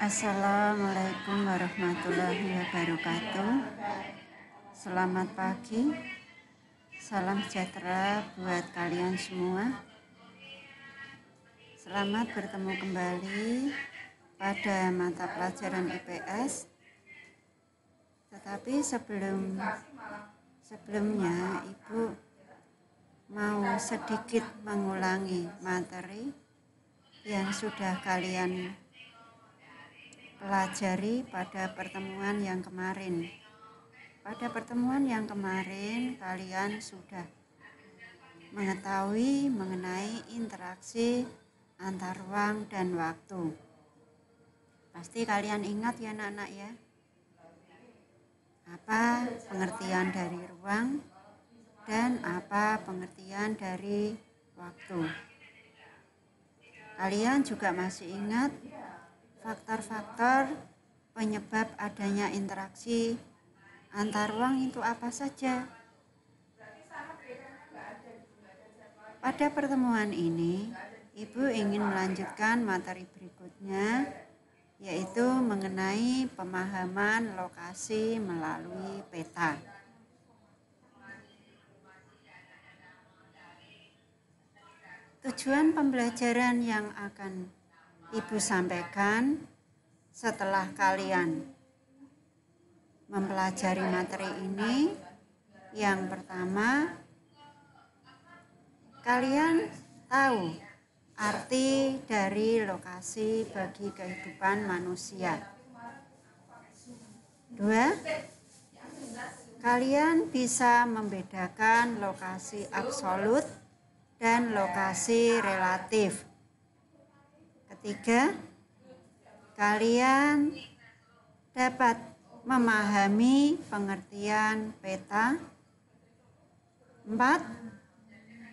Assalamualaikum warahmatullahi wabarakatuh. Selamat pagi, salam sejahtera buat kalian semua. Selamat bertemu kembali pada mata pelajaran IPS. Tetapi sebelumnya Ibu mau sedikit mengulangi materi yang sudah kalian pelajari pada pertemuan yang kemarin. Pada pertemuan yang kemarin kalian sudah mengetahui mengenai interaksi antar ruang dan waktu. Pasti kalian ingat ya anak-anak ya, apa pengertian dari ruang dan apa pengertian dari waktu. Kalian juga masih ingat faktor-faktor penyebab adanya interaksi antar ruang itu apa saja? Pada pertemuan ini, Ibu ingin melanjutkan materi berikutnya, yaitu mengenai pemahaman lokasi melalui peta. Tujuan pembelajaran yang akan Ibu sampaikan setelah kalian mempelajari materi ini, yang pertama, kalian tahu arti dari lokasi bagi kehidupan manusia. 2, kalian bisa membedakan lokasi absolut dan lokasi relatif. 3, kalian dapat memahami pengertian peta. 4,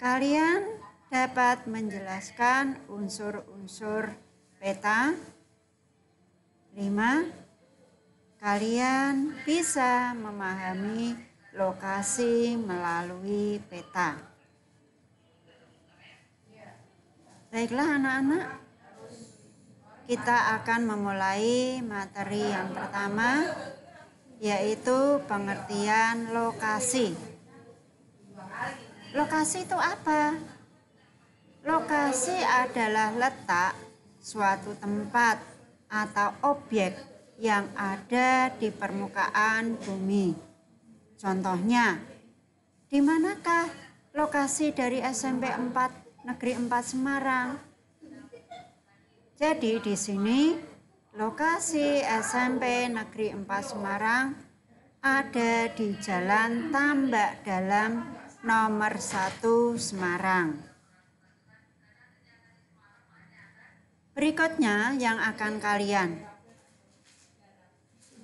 kalian dapat menjelaskan unsur-unsur peta. 5, kalian bisa memahami lokasi melalui peta. Baiklah anak-anak, kita akan memulai materi yang pertama, yaitu pengertian lokasi. Lokasi itu apa? Lokasi adalah letak suatu tempat atau objek yang ada di permukaan bumi. Contohnya, di manakah lokasi dari SMP 4 Negeri 4 Semarang? Jadi di sini lokasi SMP Negeri 4 Semarang ada di Jalan Tambak Dalam nomor 1 Semarang. Berikutnya yang akan kalian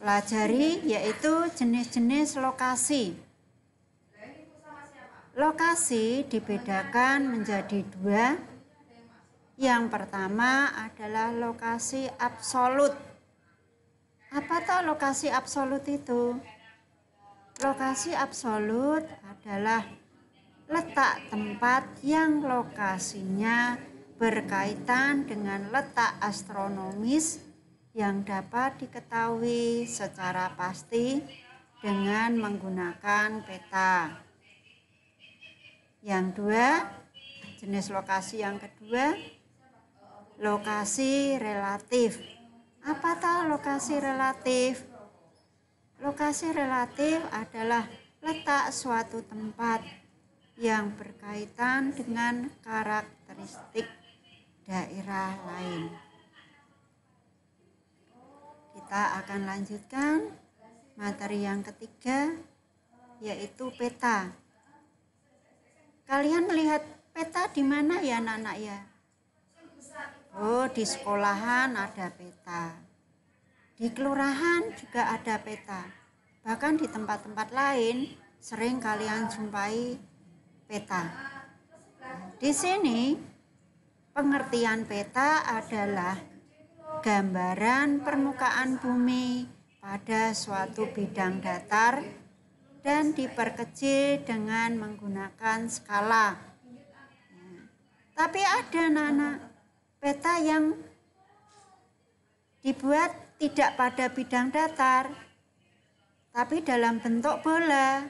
pelajari yaitu jenis-jenis lokasi. Lokasi dibedakan menjadi 2. Yang pertama adalah lokasi absolut. Apa toh lokasi absolut itu? Lokasi absolut adalah letak tempat yang lokasinya berkaitan dengan letak astronomis yang dapat diketahui secara pasti dengan menggunakan peta. Yang 2, jenis lokasi yang kedua, lokasi relatif. Apa tahu lokasi relatif? Lokasi relatif adalah letak suatu tempat yang berkaitan dengan karakteristik daerah lain. Kita akan lanjutkan materi yang ketiga, yaitu peta. Kalian melihat peta di mana ya anak-anak ya? Oh, di sekolahan ada peta. Di kelurahan juga ada peta. Bahkan di tempat-tempat lain sering kalian jumpai peta. Di sini pengertian peta adalah gambaran permukaan bumi pada suatu bidang datar dan diperkecil dengan menggunakan skala. Tapi ada anak-anak peta yang dibuat tidak pada bidang datar, tapi dalam bentuk bola.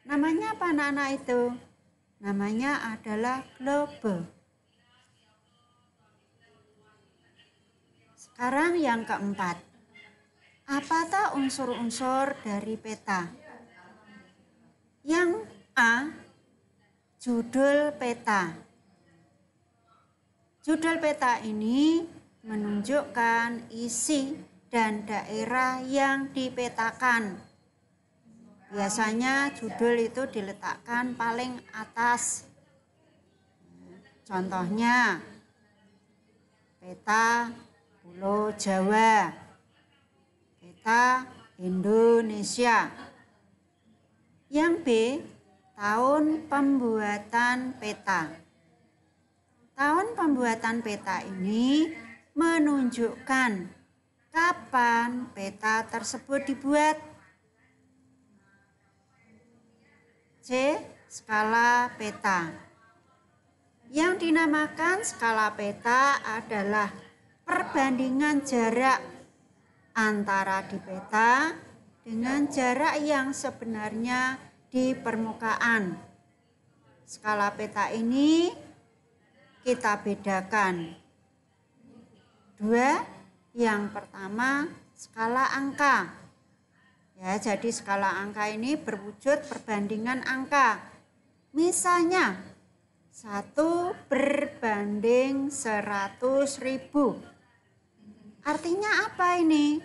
Namanya apa anak-anak itu? Namanya adalah globe. Sekarang yang keempat. Apa tuh unsur-unsur dari peta? Yang A, judul peta. Judul peta ini menunjukkan isi dan daerah yang dipetakan. Biasanya judul itu diletakkan paling atas. Contohnya, peta Pulau Jawa, peta Indonesia. Yang B, tahun pembuatan peta. Tahun pembuatan peta ini menunjukkan kapan peta tersebut dibuat. C, skala peta. Yang dinamakan skala peta adalah perbandingan jarak antara di peta dengan jarak yang sebenarnya di permukaan. Skala peta ini kita bedakan. Dua, yang pertama skala angka. Ya, jadi skala angka ini berwujud perbandingan angka. Misalnya 1 berbanding 100.000. Artinya apa ini?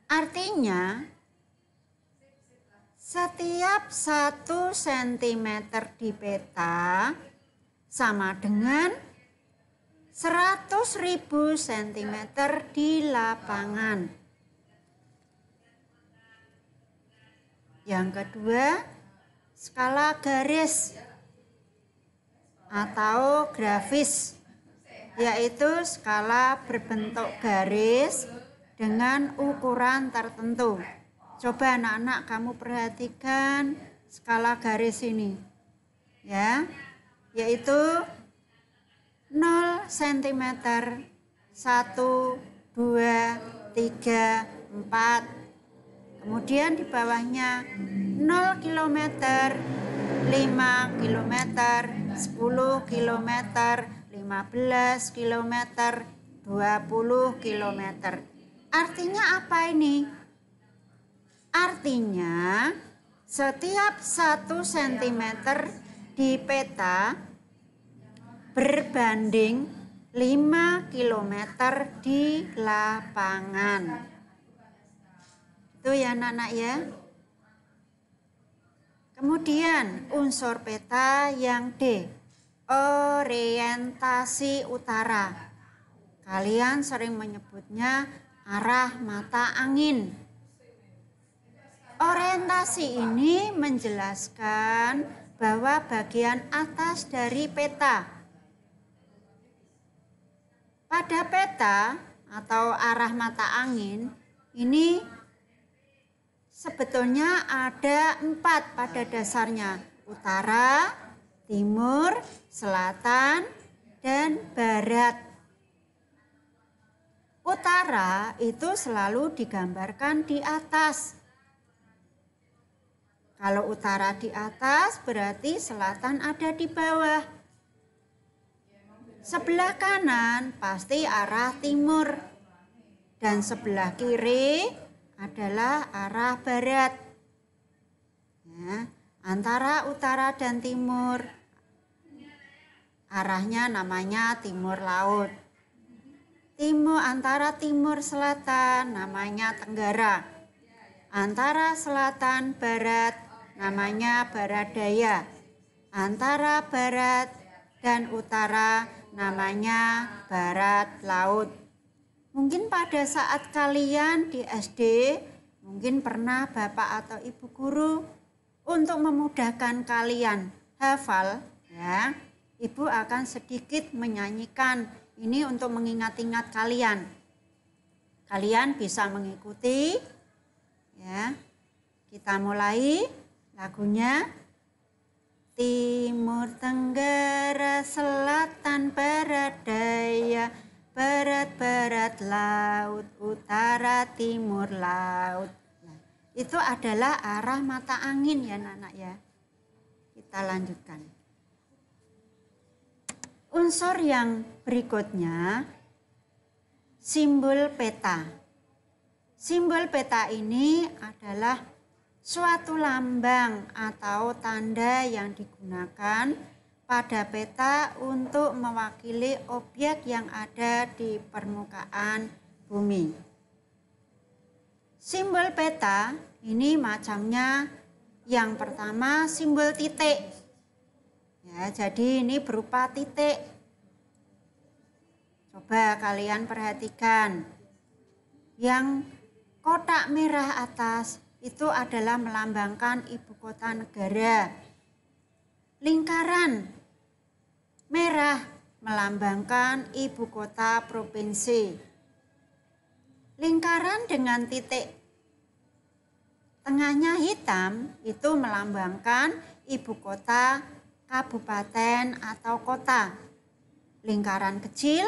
Artinya setiap 1 cm di peta sama dengan 100.000 cm di lapangan. Yang kedua, skala garis atau grafis, yaitu skala berbentuk garis dengan ukuran tertentu. Coba anak-anak kamu perhatikan skala garis ini. Ya, yaitu 0 cm, 1, 2, 3, 4. Kemudian di bawahnya 0 km, 5 km, 10 km, 15 km, 20 km. Artinya apa ini? Artinya setiap 1 cm di peta berbanding 5 km di lapangan. Itu ya anak-anak ya. Kemudian unsur peta yang D, orientasi utara. Kalian sering menyebutnya arah mata angin. Orientasi ini menjelaskan bahwa bagian atas dari peta. Pada peta atau arah mata angin ini sebetulnya ada 4 pada dasarnya. Utara, timur, selatan, dan barat. Utara itu selalu digambarkan di atas. Kalau utara di atas berarti selatan ada di bawah. Sebelah kanan pasti arah timur. Dan sebelah kiri adalah arah barat. Ya, antara utara dan timur arahnya namanya timur laut. Antara timur selatan namanya tenggara. Antara selatan barat namanya barat daya. Antara barat dan utara namanya barat laut. Mungkin pada saat kalian di SD, mungkin pernah bapak atau ibu guru untuk memudahkan kalian hafal, ya, ibu akan sedikit menyanyikan ini untuk mengingat-ingat kalian. Kalian bisa mengikuti, ya. Kita mulai lagunya. Timur, tenggara, selatan, barat, daya, barat laut, utara timur laut. Nah, itu adalah arah mata angin ya anak-anak ya. Kita lanjutkan. Unsur yang berikutnya, simbol peta. Simbol peta ini adalah suatu lambang atau tanda yang digunakan pada peta untuk mewakili objek yang ada di permukaan bumi. Simbol peta ini macamnya yang pertama simbol titik. Ya, jadi ini berupa titik. Coba kalian perhatikan. Yang kotak merah atas itu adalah melambangkan ibu kota negara. Lingkaran merah melambangkan ibu kota provinsi. Lingkaran dengan titik tengahnya hitam itu melambangkan ibu kota kabupaten atau kota. Lingkaran kecil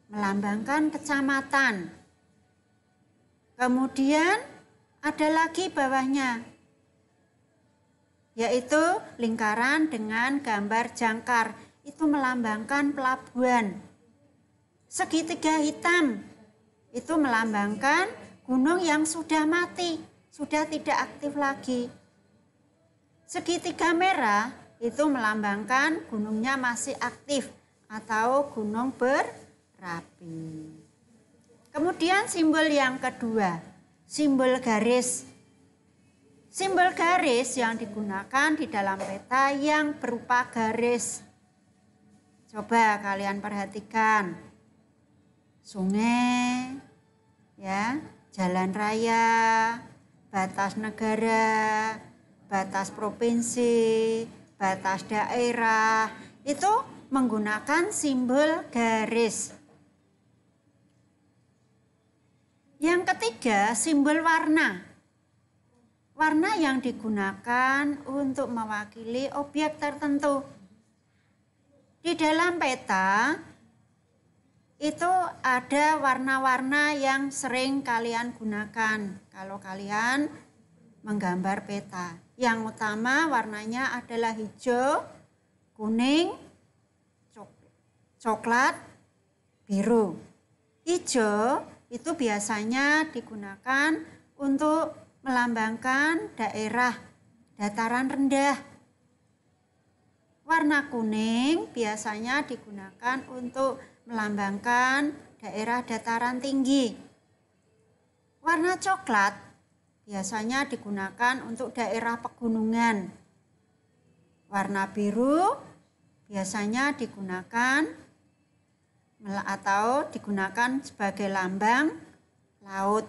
melambangkan kecamatan. Kemudian ada lagi bawahnya, yaitu lingkaran dengan gambar jangkar. Itu melambangkan pelabuhan. Segitiga hitam itu melambangkan gunung yang sudah mati, sudah tidak aktif lagi. Segitiga merah itu melambangkan gunungnya masih aktif atau gunung berapi. Kemudian simbol yang kedua, simbol garis. Simbol garis yang digunakan di dalam peta yang berupa garis. Coba kalian perhatikan. Sungai, ya, jalan raya, batas negara, batas provinsi, batas daerah, itu menggunakan simbol garis. Yang ketiga, simbol warna. Warna yang digunakan untuk mewakili objek tertentu. Di dalam peta itu ada warna-warna yang sering kalian gunakan kalau kalian menggambar peta. Yang utama warnanya adalah hijau, kuning, coklat, biru. Hijau itu biasanya digunakan untuk melambangkan daerah dataran rendah. Warna kuning biasanya digunakan untuk melambangkan daerah dataran tinggi. Warna coklat biasanya digunakan untuk daerah pegunungan. Warna biru biasanya digunakan sebagai lambang laut,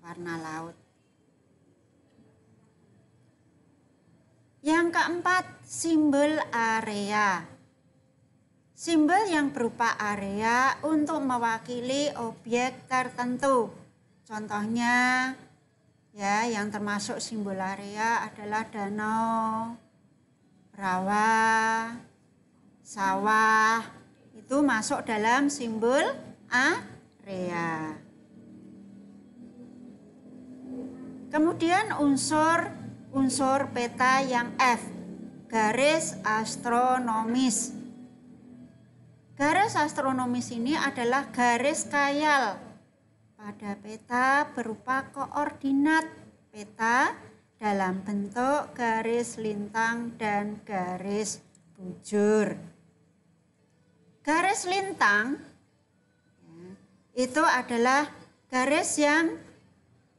warna laut. Yang keempat, simbol area. Simbol yang berupa area untuk mewakili objek tertentu. Contohnya, ya, yang termasuk simbol area adalah danau, rawa, sawah. Itu masuk dalam simbol area. Kemudian unsur peta yang F, garis astronomis. Garis astronomis ini adalah garis khayal pada peta berupa koordinat peta dalam bentuk garis lintang dan garis bujur. Garis lintang itu adalah garis yang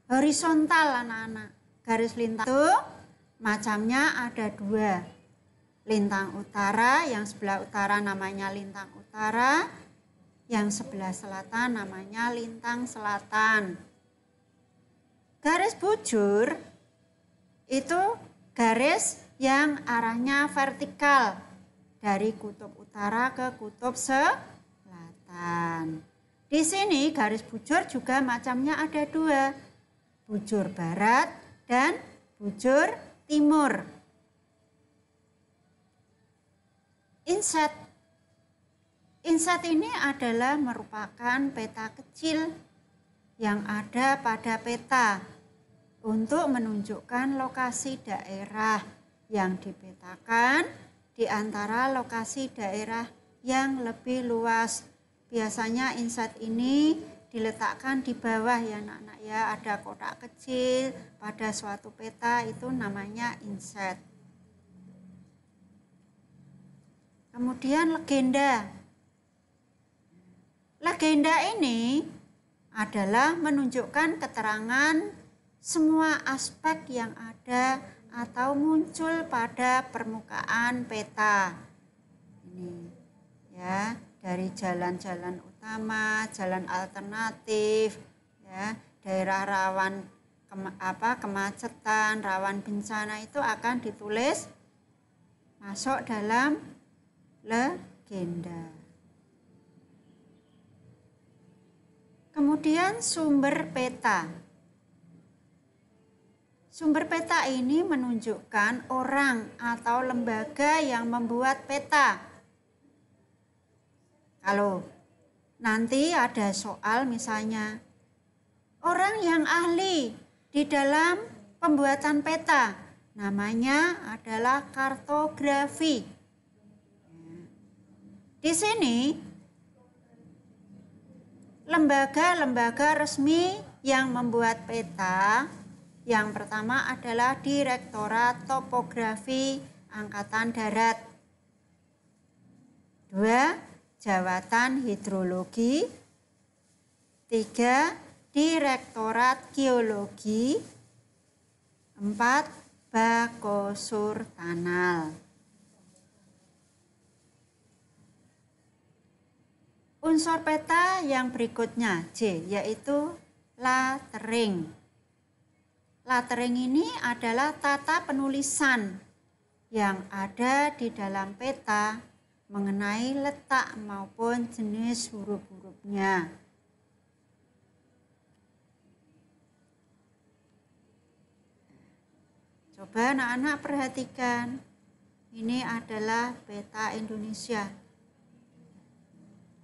horizontal, anak-anak. Garis lintang itu macamnya ada dua. Lintang utara, yang sebelah utara namanya lintang utara, yang sebelah selatan namanya lintang selatan. Garis bujur itu garis yang arahnya vertikal dari kutub utara ke kutub selatan. Di sini garis bujur juga macamnya ada dua, bujur barat dan bujur timur. Inset ini adalah merupakan peta kecil yang ada pada peta untuk menunjukkan lokasi daerah yang dipetakan di antara lokasi daerah yang lebih luas. Biasanya inset ini diletakkan di bawah ya anak-anak ya, ada kotak kecil pada suatu peta, itu namanya inset. Kemudian legenda. Legenda ini adalah menunjukkan keterangan semua aspek yang ada atau muncul pada permukaan peta. Ini ya, dari jalan-jalan utama, jalan alternatif, ya, daerah rawan kemacetan, rawan bencana itu akan ditulis masuk dalam legenda. Kemudian sumber peta. Sumber peta ini menunjukkan orang atau lembaga yang membuat peta. Kalau nanti ada soal misalnya, orang yang ahli di dalam pembuatan peta, namanya adalah kartografi. Di sini lembaga-lembaga resmi yang membuat peta, yang pertama adalah Direktorat Topografi Angkatan Darat. 2. Jawatan Hidrologi. 3. Direktorat Geologi. 4. Bakosurtanal. Unsur peta yang berikutnya J, yaitu lettering. Lettering ini adalah tata penulisan yang ada di dalam peta mengenai letak maupun jenis huruf-hurufnya. Coba anak-anak perhatikan, ini adalah peta Indonesia.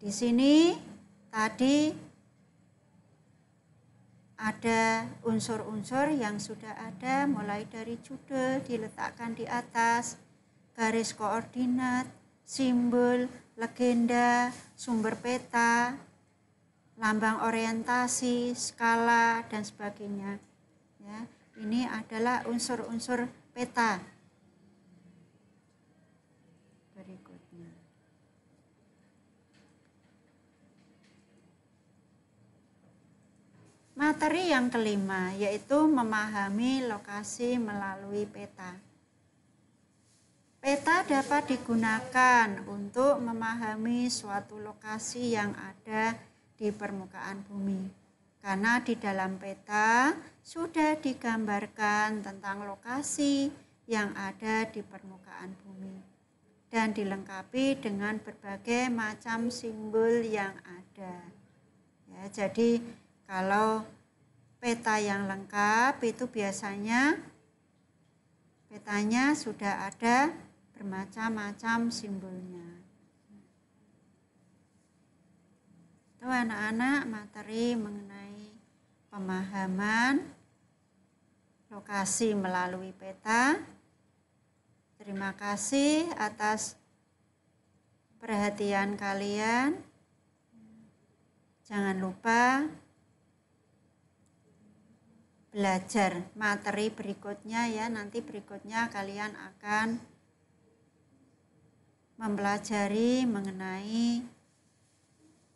Di sini tadi ada unsur-unsur yang sudah ada, mulai dari judul diletakkan di atas, garis koordinat, simbol, legenda, sumber peta, lambang orientasi, skala, dan sebagainya. Ya, ini adalah unsur-unsur peta. Berikutnya. Materi yang kelima yaitu memahami lokasi melalui peta. Peta dapat digunakan untuk memahami suatu lokasi yang ada di permukaan bumi. Karena di dalam peta sudah digambarkan tentang lokasi yang ada di permukaan bumi. Dan dilengkapi dengan berbagai macam simbol yang ada. Ya, jadi kalau peta yang lengkap itu biasanya petanya sudah ada bermacam-macam simbolnya. Itu anak-anak materi mengenai pemahaman lokasi melalui peta. Terima kasih atas perhatian kalian. Jangan lupa belajar materi berikutnya ya, nanti berikutnya kalian akan mempelajari mengenai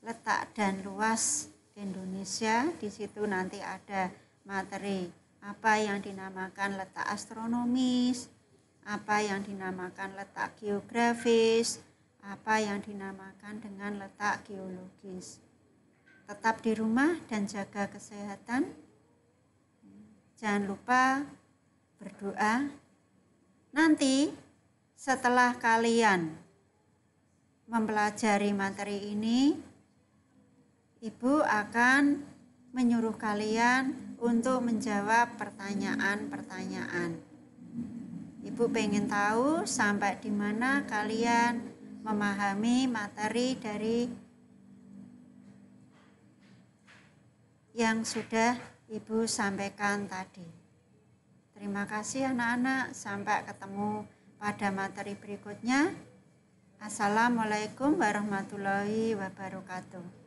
letak dan luas Indonesia. Di situ nanti ada materi apa yang dinamakan letak astronomis, apa yang dinamakan letak geografis, apa yang dinamakan dengan letak geologis. Tetap di rumah dan jaga kesehatan. Jangan lupa berdoa. Nanti setelah kalian mempelajari materi ini, Ibu akan menyuruh kalian untuk menjawab pertanyaan-pertanyaan. Ibu pengen tahu sampai di mana kalian memahami materi dari yang sudah Ibu sampaikan tadi. Terima kasih anak-anak, sampai ketemu pada materi berikutnya. Assalamualaikum warahmatullahi wabarakatuh.